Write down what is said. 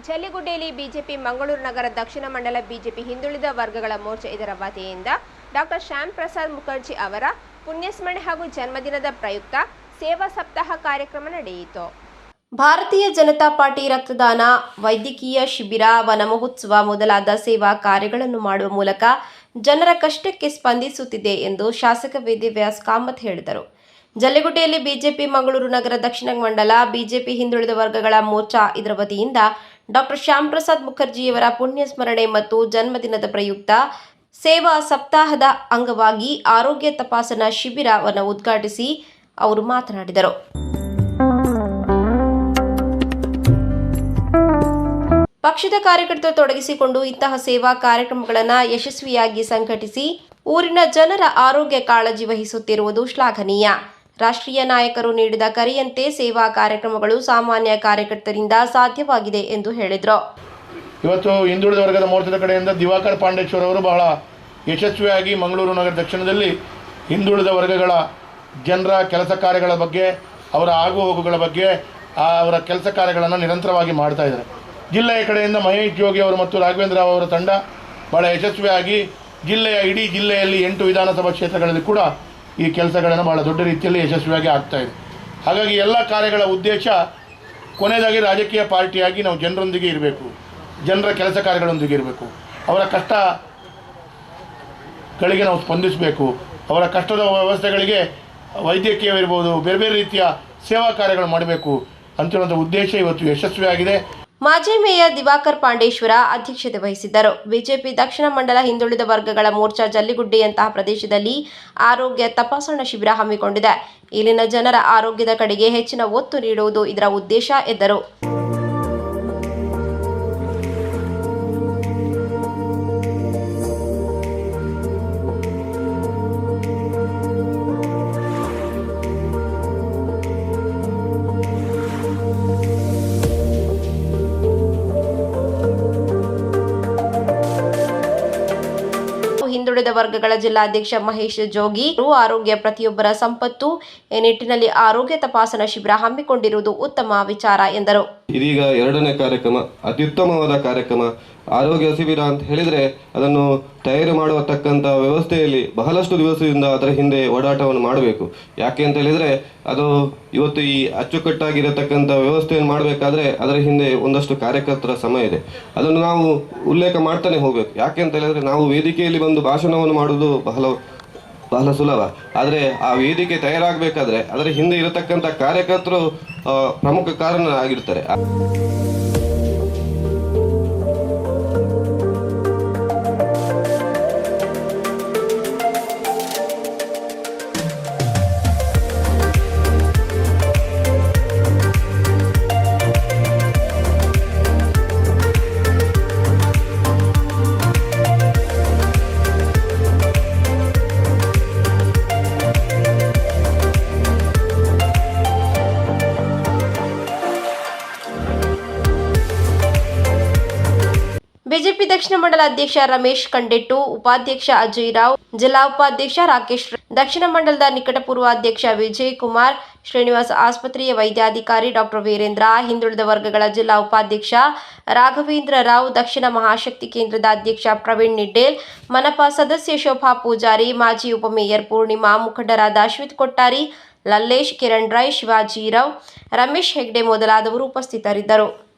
ಜಲ್ಲಿಗುಡ್ಡೆಯಲ್ಲಿ BJP Mangaluru ನಗರ ದಕ್ಷಿಣ ಮಂಡಲ BJP ಹಿಂದುಳಿದ ವರ್ಗಗಳ ಮೋರ್ಚಾ ಇದರ ವತಿಯಿಂದ ಡಾಕ್ಟರ್ ಶ್ಯಾಮ್ ಪ್ರಸಾದ್ ಮುಖರ್ಜಿ ಅವರ ಪುಣ್ಯಸ್ಮರಣೆ ಹಾಗೂ ಜನ್ಮದಿನದ ಪ್ರಯುಕ್ತ ಸೇವಾ ಸಪ್ತಾಹ ಕಾರ್ಯಕ್ರಮ ನಡೆಯಿತು. ಭಾರತೀಯ ಜನತಾ ಪಾರ್ಟಿ ರಕ್ತದಾನ, ವೈದ್ಯಕೀಯ ಶಿಬಿರ, ವನ ಮಹೋತ್ಸವ ಮೊದಲಾದ ಸೇವಾ ಕಾರ್ಯಗಳನ್ನು ಮಾಡುವ ಮೂಲಕ ಜನರ ಕಷ್ಟಕ್ಕೆ ಸ್ಪಂದಿಸುತ್ತಿದೆ ಎಂದು ಶಾಸಕ ವೇದವ್ಯಾಸ್ ಕಾಮತ್ ಹೇಳಿದರು. ಜಲ್ಲಿಗುಡ್ಡೆಯಲ್ಲಿ ಬಿಜೆಪಿ ಮಂಗಳೂರು ನಗರ ದಕ್ಷಿಣ ಮಂಡಲ ಬಿಜೆಪಿ ಹಿಂದುಳಿದ ವರ್ಗಗಳ ಮೋರ್ಚಾ ಇದರ ವತಿಯಿಂದ ಡಾಕ್ಟರ್ ಶ್ಯಾಮ್ ಪ್ರಸಾದ್ ಮುಖರ್ಜಿಯವರ ಪುಣ್ಯಸ್ಮರಣೆ ಮತ್ತು ಜನ್ಮದಿನದ ಪ್ರಯುಕ್ತ ಸೇವಾ ಸಪ್ತಾಹದ ಅಂಗವಾಗಿ ಆರೋಗ್ಯ ತಪಾಸಣಾ ಶಿಬಿರವನ್ನು ಉದ್ಘಾಟಿಸಿ ಅವರು ಮಾತನಾಡಿದರು. ಪಕ್ಷದ ಕಾರ್ಯಕರ್ತರು ತೊಡಗಿಸಿಕೊಂಡು ಇಂತಹ ಸೇವಾ ಕಾರ್ಯಕ್ರಮಗಳನ್ನು ಯಶಸ್ವಿಯಾಗಿ ಸಂಘಟಿಸಿ ಊರಿನ ಜನರ ಆರೋಗ್ಯ ಕಾಳಜಿ ವಹಿಸುತ್ತಿರುವುದು ಶ್ಲಾಘನೀಯ. ರಾಷ್ಟ್ರೀಯ ನಾಯಕರು ನೀಡಿದ ಕರೆಯಂತೆ ಸೇವಾ ಕಾರ್ಯಕ್ರಮಗಳು ಸಾಮಾನ್ಯ ಕಾರ್ಯಕರ್ತರಿಂದ ಸಾಧ್ಯವಾಗಿದೆ ಎಂದು ಹೇಳಿದರು. ಇವತ್ತು ಹಿಂದುಳಿದ ವರ್ಗದ ಮೋರ್ಚಾದ ಕಡೆಯಿಂದ ದಿವಾಕರ್ ಪಾಂಡೇಶ್ವರ್ ಅವರು ಬಹಳ ಯಶಸ್ವಿಯಾಗಿ ಮಂಗಳೂರು ನಗರ ದಕ್ಷಿಣದಲ್ಲಿ ಹಿಂದುಳಿದ ವರ್ಗಗಳ ಜನರ ಕೆಲಸ ಕಾರ್ಯಗಳ ಬಗ್ಗೆ, ಅವರ ಆಗುಹೋಗುಗಳ ಬಗ್ಗೆ, ಅವರ ಕೆಲಸ ಕಾರ್ಯಗಳನ್ನು ನಿರಂತರವಾಗಿ ಮಾಡ್ತಾ ಇದ್ದಾರೆ. ಜಿಲ್ಲೆಯ ಕಡೆಯಿಂದ ಮಹೇಶ್ ಜೋಗಿ ಅವರು ಮತ್ತು ರಾಘವೇಂದ್ರ ರಾವ್ ಅವರ ತಂಡ ಬಹಳ ಯಶಸ್ವಿಯಾಗಿ ಇಡೀ ಜಿಲ್ಲೆಯಲ್ಲಿ 8 ವಿಧಾನಸಭಾ ಕ್ಷೇತ್ರಗಳಲ್ಲಿ ಕೂಡ ಈ ಕೆಲಸಗಳನ್ನು ಭಾಳ ದೊಡ್ಡ ರೀತಿಯಲ್ಲಿ ಯಶಸ್ವಿಯಾಗಿ ಆಗ್ತಾಯಿದೆ. ಹಾಗಾಗಿ ಎಲ್ಲ ಕಾರ್ಯಗಳ ಉದ್ದೇಶ ಕೊನೆಯದಾಗಿ ರಾಜಕೀಯ ಪಾರ್ಟಿಯಾಗಿ ನಾವು ಜನರೊಂದಿಗೆ ಇರಬೇಕು, ಜನರ ಕೆಲಸ ಕಾರ್ಯಗಳೊಂದಿಗೆ ಇರಬೇಕು, ಅವರ ಕಷ್ಟಗಳಿಗೆ ನಾವು ಸ್ಪಂದಿಸಬೇಕು, ಅವರ ಕಷ್ಟದ ವ್ಯವಸ್ಥೆಗಳಿಗೆ ವೈದ್ಯಕೀಯವಿರ್ಬೋದು ಬೇರೆ ಬೇರೆ ರೀತಿಯ ಸೇವಾ ಕಾರ್ಯಗಳು ಮಾಡಬೇಕು ಅಂತೇಳುವಂಥ ಉದ್ದೇಶ ಇವತ್ತು ಯಶಸ್ವಿಯಾಗಿದೆ. ಮಾಜಿ ಮೇಯರ್ ದಿವಾಕರ್ ಪಾಂಡೇಶ್ವರ ಅಧ್ಯಕ್ಷತೆ ವಹಿಸಿದ್ದರು. ಬಿಜೆಪಿ ದಕ್ಷಿಣ ಮಂಡಲ ಹಿಂದುಳಿದ ವರ್ಗಗಳ ಮೋರ್ಚಾ ಜಲ್ಲಿಗುಡ್ಡೆಯಂತಹ ಪ್ರದೇಶದಲ್ಲಿ ಆರೋಗ್ಯ ತಪಾಸಣಾ ಶಿಬಿರ ಹಮ್ಮಿಕೊಂಡಿದೆ. ಇಲ್ಲಿನ ಜನರ ಆರೋಗ್ಯದ ಕಡೆಗೆ ಹೆಚ್ಚಿನ ಒತ್ತು ನೀಡುವುದು ಇದರ ಉದ್ದೇಶ ಎಂದರು. ಹಿಂದುಳಿದ ವರ್ಗಗಳ ಜಿಲ್ಲಾಧ್ಯಕ್ಷ ಮಹೇಶ್ ಜೋಗಿ ಆರೋಗ್ಯ ಪ್ರತಿಯೊಬ್ಬರ ಸಂಪತ್ತು, ಈ ನಿಟ್ಟಿನಲ್ಲಿ ಆರೋಗ್ಯ ತಪಾಸಣಾ ಶಿಬಿರ ಹಮ್ಮಿಕೊಂಡಿರುವುದು ಉತ್ತಮ ವಿಚಾರ ಎಂದರು. ಇದೀಗ 2ನೇ ಕಾರ್ಯಕ್ರಮ, ಅತ್ಯುತ್ತಮವಾದ ಕಾರ್ಯಕ್ರಮ. ಆರೋಗ್ಯ ಶಿಬಿರ ಅಂತ ಹೇಳಿದರೆ ಅದನ್ನು ತಯಾರು ಮಾಡತಕ್ಕಂಥ ವ್ಯವಸ್ಥೆಯಲ್ಲಿ ಬಹಳಷ್ಟು ದಿವಸದಿಂದ ಅದರ ಹಿಂದೆ ಓಡಾಟವನ್ನು ಮಾಡಬೇಕು. ಯಾಕೆ ಅಂತ ಹೇಳಿದರೆ ಅದು ಇವತ್ತು ಈ ಅಚ್ಚುಕಟ್ಟಾಗಿರತಕ್ಕಂಥ ವ್ಯವಸ್ಥೆಯನ್ನು ಮಾಡಬೇಕಾದ್ರೆ ಅದರ ಹಿಂದೆ ಒಂದಷ್ಟು ಕಾರ್ಯಕರ್ತರ ಶ್ರಮ ಇದೆ. ಅದನ್ನು ನಾವು ಉಲ್ಲೇಖ ಮಾಡ್ತಾನೆ ಹೋಗಬೇಕು. ಯಾಕೆ ಅಂತ ಹೇಳಿದರೆ ನಾವು ವೇದಿಕೆಯಲ್ಲಿ ಬಂದು ಭಾಷಣವನ್ನು ಮಾಡುವುದು ಬಹಳ ಸುಲಭ. ಆದರೆ ಆ ವೇದಿಕೆ ತಯಾರಾಗಬೇಕಾದ್ರೆ ಅದರ ಹಿಂದೆ ಇರತಕ್ಕಂಥ ಕಾರ್ಯಕರ್ತರು ಪ್ರಮುಖ ಕಾರಣ ಆಗಿರ್ತಾರೆ. ಬಿಜೆಪಿ ದಕ್ಷಿಣ ಮಂಡಲ ಅಧ್ಯಕ್ಷ ರಮೇಶ್ ಕಂಡೆಟ್ಟು, ಉಪಾಧ್ಯಕ್ಷ ಅಜಯ್ ರಾವ್, ಜಿಲ್ಲಾ ಉಪಾಧ್ಯಕ್ಷ ರಾಕೇಶ್, ದಕ್ಷಿಣ ಮಂಡಲದ ನಿಕಟಪೂರ್ವ ಅಧ್ಯಕ್ಷ ವಿಜಯ್ ಕುಮಾರ್, ಶ್ರೀನಿವಾಸ ಆಸ್ಪತ್ರೆಯ ವೈದ್ಯಾಧಿಕಾರಿ ಡಾಕ್ಟರ್ ವೀರೇಂದ್ರ, ಹಿಂದುಳಿದ ವರ್ಗಗಳ ಜಿಲ್ಲಾ ಉಪಾಧ್ಯಕ್ಷ ರಾಘವೇಂದ್ರ ರಾವ್, ದಕ್ಷಿಣ ಮಹಾಶಕ್ತಿ ಕೇಂದ್ರದ ಅಧ್ಯಕ್ಷ ಪ್ರವೀಣ್ ನಿಡ್ಡೇಲ್, ಮನಪಾ ಸದಸ್ಯ ಶೋಭಾ ಪೂಜಾರಿ, ಮಾಜಿ ಉಪಮೇಯರ್ ಪೂರ್ಣಿಮಾ, ಮುಖಂಡರಾದ ಅಶ್ವಿತ್ ಕೊಟ್ಟಾರಿ, ಲಲ್ಲೇಶ್, ಕಿರಣ್ ರೈ, ಶಿವಾಜಿರಾವ್, ರಮೇಶ್ ಹೆಗ್ಡೆ ಮೊದಲಾದವರು ಉಪಸ್ಥಿತರಿದ್ದರು.